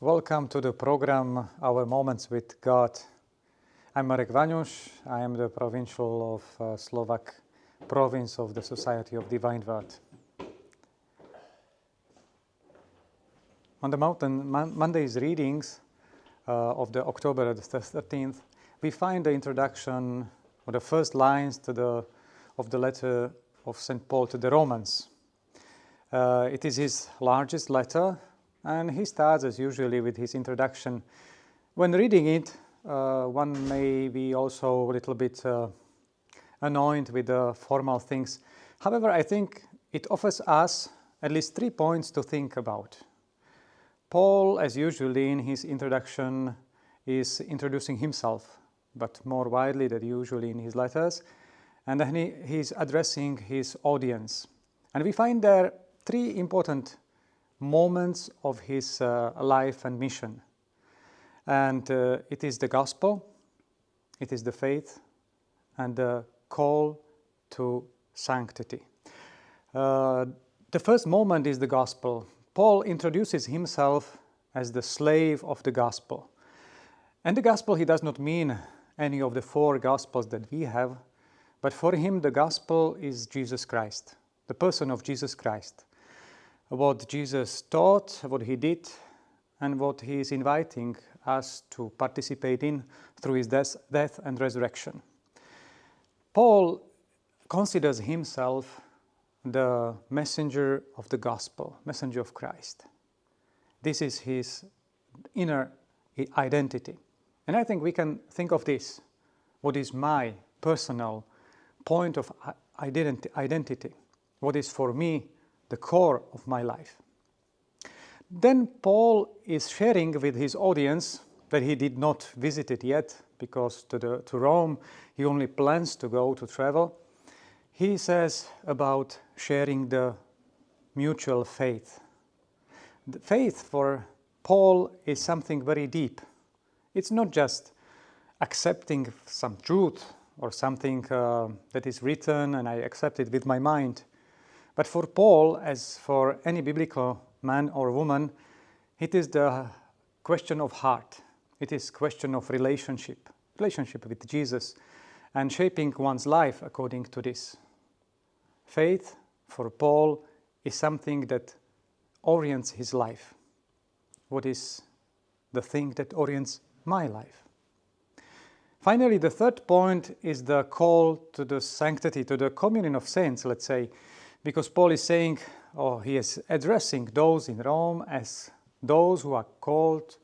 Welcome to the program Our Moments with God. I'm Marek SVD. I am the provincial of Slovak province of the Society of Divine Word. On the Monday's readings of the October the 13th, we find the introduction or the first lines of the letter of St. Paul to the Romans. It is his largest letter, and he starts as usually with his introduction. When reading it, one may be also a little bit annoyed with the formal things. However, I think it offers us at least 3 points to think about. Paul, as usually in his introduction, is introducing himself, but more widely than usually in his letters, and then he's addressing his audience. And we find there 3 important moments of his life and mission. And it is the gospel, it is the faith, and the call to sanctity. The first moment is the gospel. Paul introduces himself as the slave of the gospel. And the gospel, he does not mean any of the 4 gospels that we have, but for him the gospel is Jesus Christ, the person of Jesus Christ. What Jesus taught, what he did, and what he is inviting us to participate in through his death and resurrection. Paul considers himself the messenger of the gospel, messenger of Christ. This is his inner identity. And I think we can think of this. What is my personal point of identity? What is for me the core of my life? Then Paul is sharing with his audience that he did not visit it yet, because to Rome he only plans to go to travel. He says about sharing the mutual faith. The faith for Paul is something very deep. It's not just accepting some truth or something that is written and I accept it with my mind. But for Paul, as for any biblical man or woman, it is the question of heart. It is question of relationship with Jesus, and shaping one's life according to this. Faith for Paul is something that orients his life. What is the thing that orients my life? Finally, the third point is the call to the sanctity, to the communion of saints, let's say, because Paul is saying, or he is addressing those in Rome as those who are called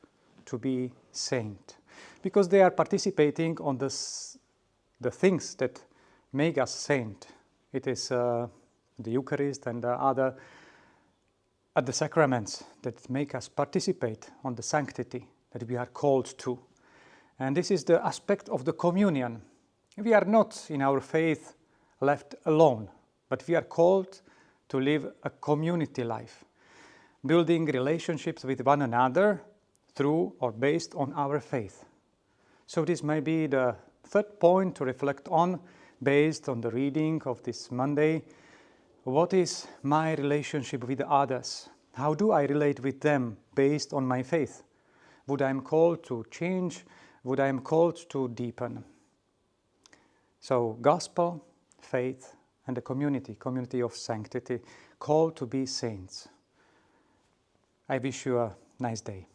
to be saint, because they are participating on the things that make us saint. It is the Eucharist and the other the sacraments that make us participate on the sanctity that we are called to. And this is the aspect of the communion. We are not in our faith left alone, but we are called to live a community life, building relationships with one another through or based on our faith. So this may be the third point to reflect on based on the reading of this Monday. What is my relationship with others? How do I relate with them based on my faith? Would I am called to change? Would I am called to deepen? So gospel, faith, and the community of sanctity, called to be saints. I wish you a nice day.